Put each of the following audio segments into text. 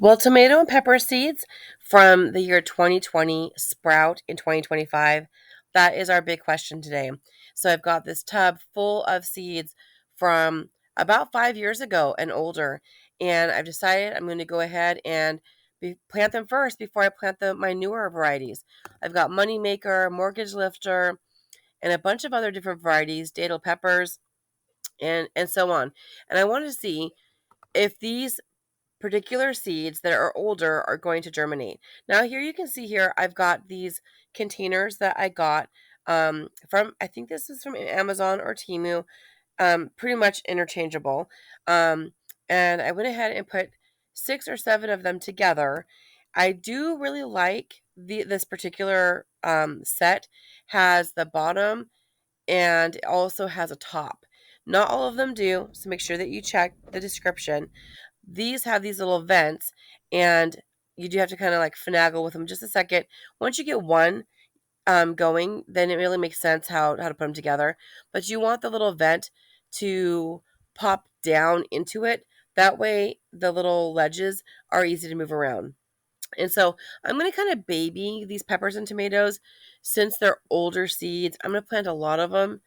Will tomato and pepper seeds from the year 2020 sprout in 2025? That is our big question today. So I've got this tub full of seeds from about 5 years ago and older, and I've decided I'm going to go ahead and plant them first before I plant my newer varieties. I've got Moneymaker, Mortgage Lifter, and a bunch of other different varieties, datel peppers, and so on. And I want to see if these particular seeds that are older are going to germinate. Now here you can see here I've got these containers that I got from, I think this is from Amazon or Temu, pretty much interchangeable. Um, and I went ahead and put 6 or 7 of them together. I do really like this particular set. Has the bottom and it also has a top. Not all of them do, so make sure that you check the description. These have these little vents, and you do have to kind of like finagle with them just a second. Once you get one going, then it really makes sense how to put them together. But you want the little vent to pop down into it. That way, the little ledges are easy to move around. And so I'm going to kind of baby these peppers and tomatoes since they're older seeds. I'm going to plant a lot of them,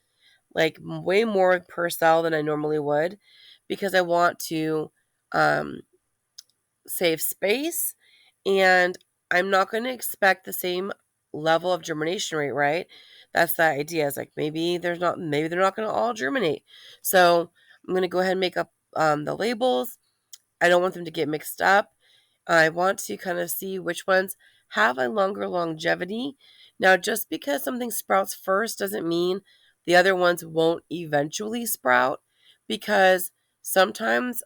like way more per cell than I normally would, because I want to um, save space, and I'm not going to expect the same level of germination rate, right? That's the idea. Is like maybe they're not going to all germinate. So I'm going to go ahead and make up the labels. I don't want them to get mixed up. I want to kind of see which ones have a longer longevity. Now, just because something sprouts first doesn't mean the other ones won't eventually sprout, because sometimes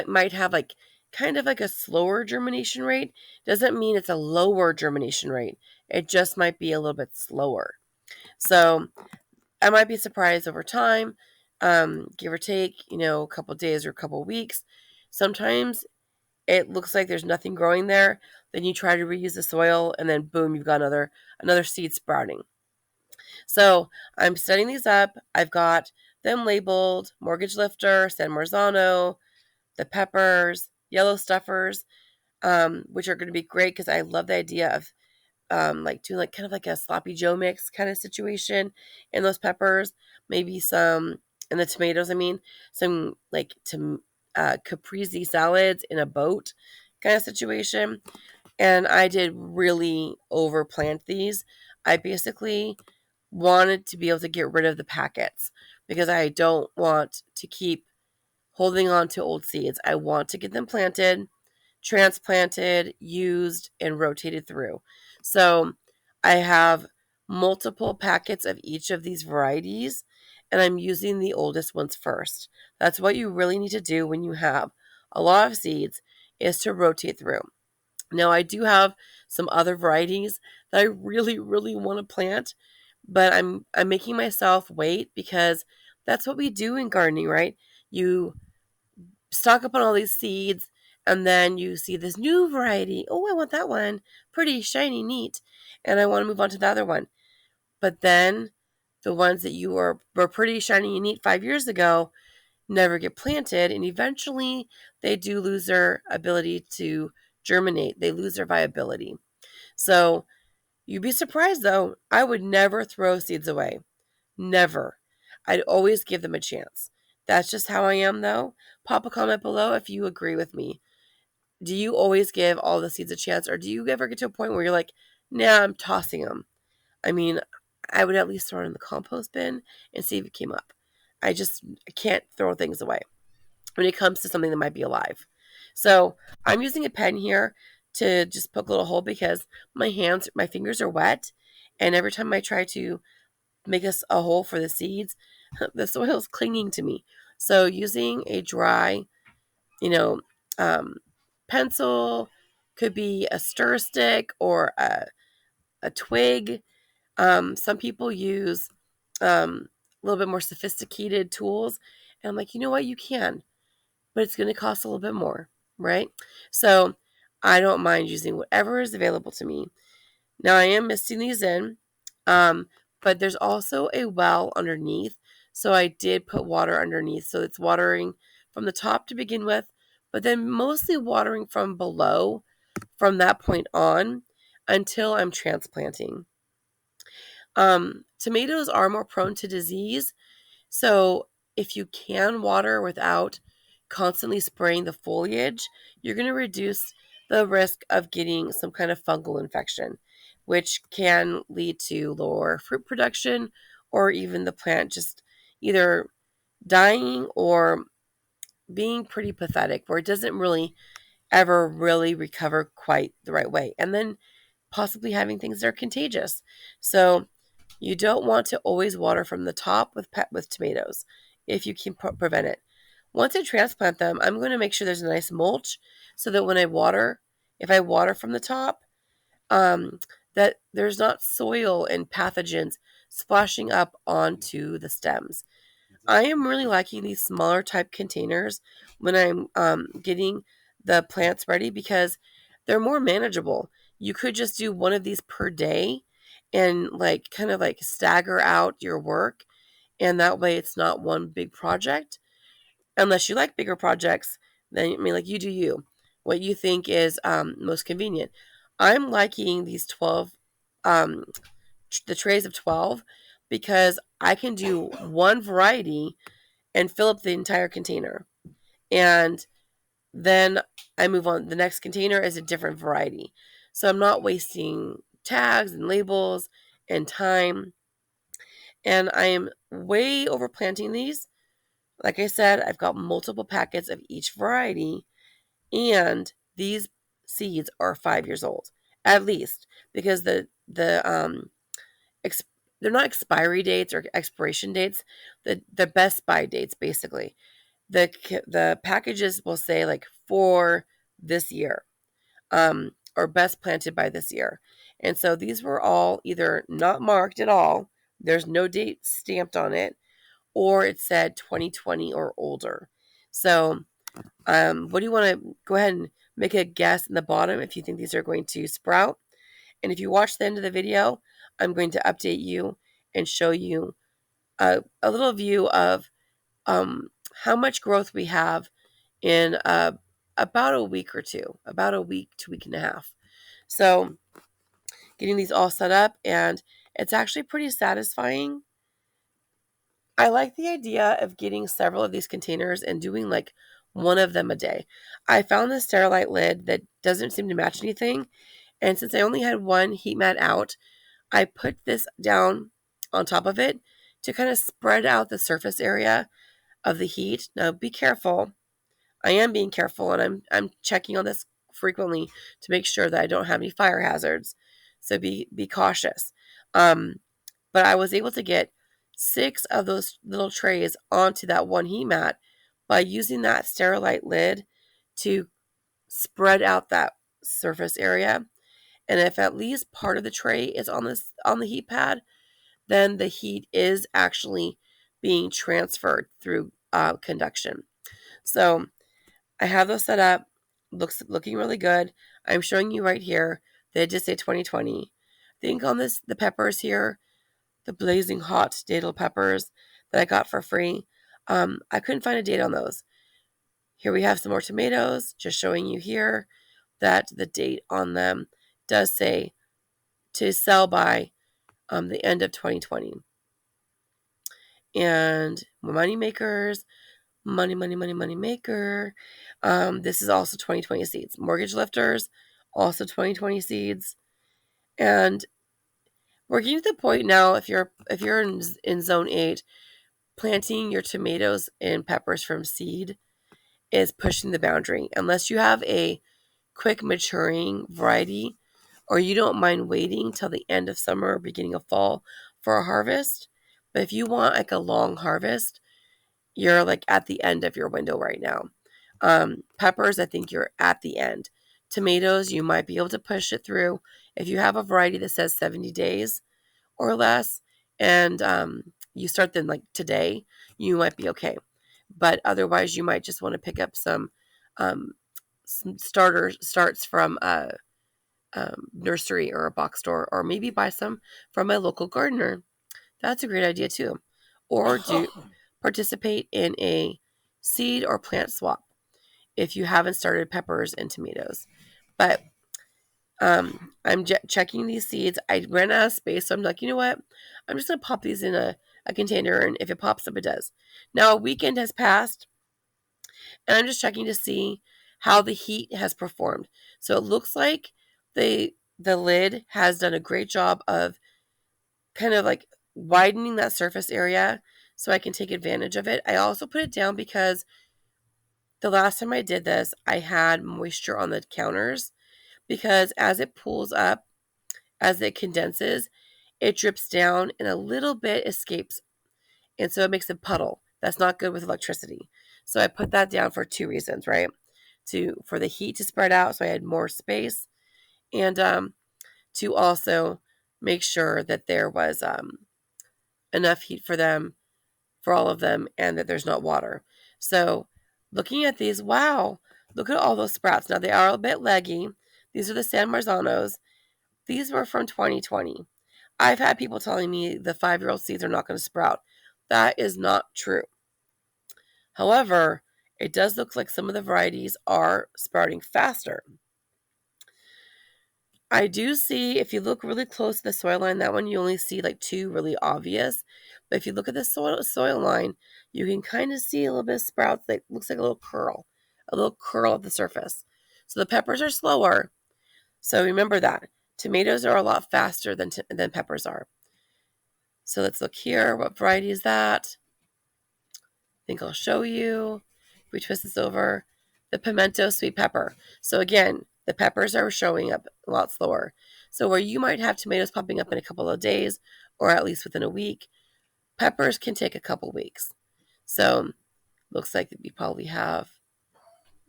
might have like kind of like a slower germination rate. Doesn't mean it's a lower germination rate. It just might be a little bit slower. So I might be surprised over time, give or take, a couple days or a couple weeks. Sometimes it looks like there's nothing growing there. Then you try to reuse the soil, and then boom, you've got another seed sprouting. So I'm setting these up. I've got them labeled: Mortgage Lifter, San Marzano, the peppers, yellow stuffers, which are going to be great because I love the idea of like doing like kind of like a sloppy Joe mix kind of situation in those peppers. Maybe some in the tomatoes. I mean, some like caprese salads in a boat kind of situation. And I did really overplant these. I basically wanted to be able to get rid of the packets because I don't want to keep holding on to old seeds. I want to get them planted, transplanted, used, and rotated through. So I have multiple packets of each of these varieties, and I'm using the oldest ones first. That's what you really need to do when you have a lot of seeds, is to rotate through. Now I do have some other varieties that I really, really want to plant, but I'm making myself wait because that's what we do in gardening, right? You stock up on all these seeds, and then you see this new variety. Oh, I want that one. Pretty, shiny, neat. And I want to move on to the other one. But then the ones that were pretty, shiny, and neat 5 years ago never get planted. And eventually they do lose their ability to germinate, they lose their viability. So you'd be surprised though. I would never throw seeds away. Never. I'd always give them a chance. That's just how I am, though. Pop a comment below if you agree with me. Do you always give all the seeds a chance, or do you ever get to a point where you're like, nah, I'm tossing them? I mean, I would at least throw it in the compost bin and see if it came up. I can't throw things away when it comes to something that might be alive. So I'm using a pen here to just poke a little hole because my fingers are wet, and every time I try to make us a hole for the seeds, the soil is clinging to me. So using a dry, you know, um, pencil, could be a stir stick or a twig. Some people use a little bit more sophisticated tools. And I'm like, you know what? You can, but it's going to cost a little bit more, right? So I don't mind using whatever is available to me. Now I am misting these in, um, but there's also a well underneath. So I did put water underneath. So it's watering from the top to begin with, but then mostly watering from below from that point on until I'm transplanting. Tomatoes are more prone to disease, so if you can water without constantly spraying the foliage, you're going to reduce the risk of getting some kind of fungal infection, which can lead to lower fruit production or even the plant just either dying or being pretty pathetic, where it doesn't really ever really recover quite the right way. And then possibly having things that are contagious. So you don't want to always water from the top with tomatoes if you can prevent it. Once I transplant them, I'm going to make sure there's a nice mulch so that when I water, if I water from the top, that there's not soil and pathogens splashing up onto the stems. I am really liking these smaller type containers when I'm getting the plants ready because they're more manageable. You could just do one of these per day and like kind of like stagger out your work, and that way it's not one big project. Unless you like bigger projects, then I mean like you do you. What you think is most convenient. I'm liking these 12 um, the trays of 12 because I can do one variety and fill up the entire container. And then I move on. The next container is a different variety. So I'm not wasting tags and labels and time. And I am way over planting these. Like I said, I've got multiple packets of each variety, and these seeds are 5 years old at least because ex- they're not expiry dates or expiration dates. The best buy dates basically. The packages will say like for this year, or best planted by this year. And so these were all either not marked at all, there's no date stamped on it, or it said 2020 or older. So what do you want to go ahead and make a guess in the bottom if you think these are going to sprout? And if you watch the end of the video, I'm going to update you and show you a little view of how much growth we have in about a week or two, about a week to week and a half. So getting these all set up, and it's actually pretty satisfying. I like the idea of getting several of these containers and doing like one of them a day. I found this Sterilite lid that doesn't seem to match anything, and since I only had one heat mat out, I put this down on top of it to kind of spread out the surface area of the heat. Now be careful. I am being careful, and I'm checking on this frequently to make sure that I don't have any fire hazards. So be cautious. But I was able to get 6 of those little trays onto that one heat mat by using that Sterilite lid to spread out that surface area. And if at least part of the tray is on the heat pad, then the heat is actually being transferred through conduction. So I have those set up. Looking really good. I'm showing you right here. They just say 2020. I think on the peppers here, the blazing hot datel peppers that I got for free, I couldn't find a date on those. Here we have some more tomatoes, just showing you here that the date on them does say to sell by the end of 2020. And money makers, money maker. This is also 2020 seeds. Mortgage lifters, also 2020 seeds. And we're getting to the point now, if you're in zone 8, planting your tomatoes and peppers from seed is pushing the boundary. Unless you have a quick maturing variety, or you don't mind waiting till the end of summer or beginning of fall for a harvest. But if you want like a long harvest, you're like at the end of your window right now. Peppers, I think you're at the end. Tomatoes, you might be able to push it through if you have a variety that says 70 days or less, and you start them like today, you might be okay. But otherwise, you might just want to pick up some starts from a nursery or a box store, or maybe buy some from my local gardener. That's a great idea too. Or do participate in a seed or plant swap. if you haven't started peppers and tomatoes. But I'm checking these seeds. I ran out of space, so I'm like, you know what? I'm just going to pop these in a container, and if it pops up, it does. Now, a weekend has passed, and I'm just checking to see how the heat has performed. So it looks like the lid has done a great job of kind of like widening that surface area so I can take advantage of it. I also put it down because the last time I did this, I had moisture on the counters because as it pulls up, as it condenses, it drips down and a little bit escapes. And so it makes a puddle. That's not good with electricity. So I put that down for 2 reasons, right? For the heat to spread out so I had more space, and to also make sure that there was enough heat for all of them, and that there's not water. So looking at these, wow, look at all those sprouts. Now they are a bit leggy. These are the San Marzanos. These were from 2020. I've had people telling me the 5-year-old seeds are not going to sprout. That is not true. However, it does look like some of the varieties are sprouting faster. I do see, if you look really close to the soil line, that one you only see like 2 really obvious. But if you look at the soil line, you can kind of see a little bit of sprouts that looks like a little curl at the surface. So the peppers are slower. So remember that. Tomatoes are a lot faster than peppers are. So let's look here. What variety is that? I think I'll show you. If we twist this over, the pimento sweet pepper. So again, the peppers are showing up a lot slower. So where you might have tomatoes popping up in a couple of days, or at least within a week, peppers can take a couple weeks. So looks like we probably have,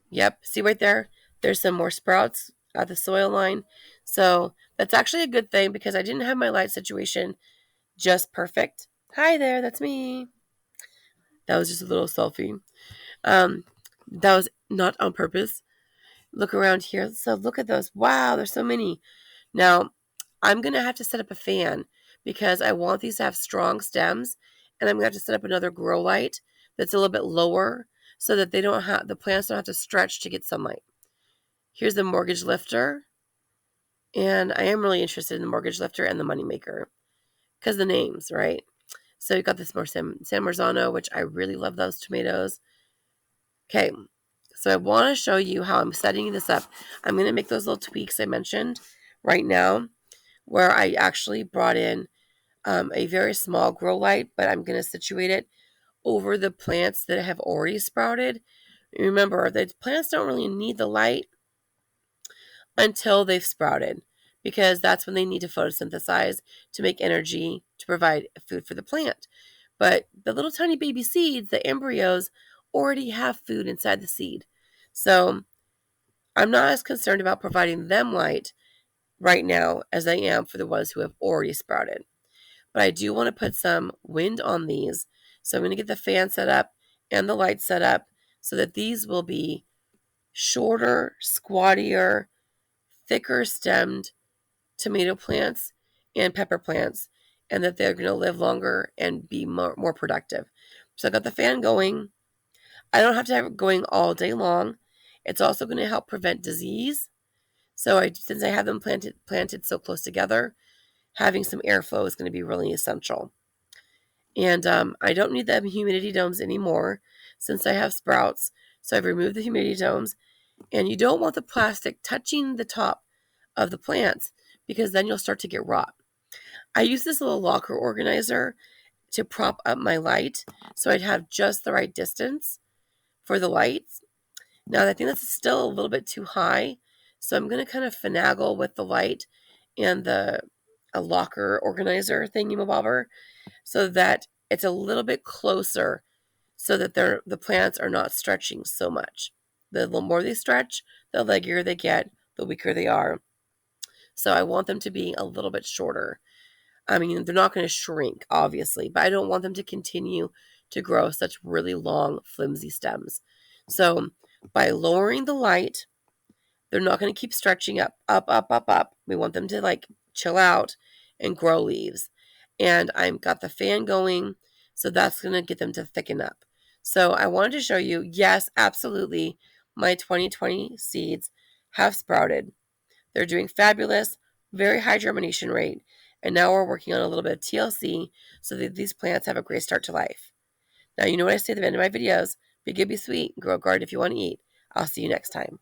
yep, see right there? There's some more sprouts at the soil line. So that's actually a good thing because I didn't have my light situation just perfect. Hi there, that's me. That was just a little selfie. That was not on purpose. Look around here. So look at those. Wow, there's so many. Now, I'm going to have to set up a fan because I want these to have strong stems, and I'm going to have to set up another grow light that's a little bit lower so that the plants don't have to stretch to get sunlight. Here's the mortgage lifter, and I am really interested in the mortgage lifter and the moneymaker because the names, right? So you got this more San Marzano, which I really love those tomatoes. Okay, so I want to show you how I'm setting this up. I'm going to make those little tweaks I mentioned right now, where I actually brought in a very small grow light, but I'm going to situate it over the plants that have already sprouted. Remember, the plants don't really need the light until they've sprouted, because that's when they need to photosynthesize to make energy to provide food for the plant. But the little tiny baby seeds, the embryos, already have food inside the seed. So I'm not as concerned about providing them light right now as I am for the ones who have already sprouted. But I do want to put some wind on these. So I'm going to get the fan set up and the light set up so that these will be shorter, squattier, thicker stemmed tomato plants and pepper plants, and that they're going to live longer and be more productive. So I got the fan going. I don't have to have it going all day long. It's also going to help prevent disease. So since I have them planted so close together, having some airflow is going to be really essential. And I don't need the humidity domes anymore since I have sprouts. So I've removed the humidity domes. And you don't want the plastic touching the top of the plants because then you'll start to get rot. I use this little locker organizer to prop up my light so I'd have just the right distance for the lights. Now, I think that's still a little bit too high, so I'm going to kind of finagle with the light and a locker organizer thingy-mabobber so that it's a little bit closer so that the plants are not stretching so much. The more they stretch, the leggier they get, the weaker they are. So I want them to be a little bit shorter. I mean, they're not going to shrink, obviously, but I don't want them to continue to grow such really long, flimsy stems. So by lowering the light, they're not going to keep stretching up. We want them to like chill out and grow leaves. And I've got the fan going, so that's going to get them to thicken up. So I wanted to show you, yes, absolutely, my 2020 seeds have sprouted. They're doing fabulous, very high germination rate, and now we're working on a little bit of TLC so that these plants have a great start to life. Now, you know what I say at the end of my videos: be good, be sweet, grow a garden if you want to eat. I'll see you next time.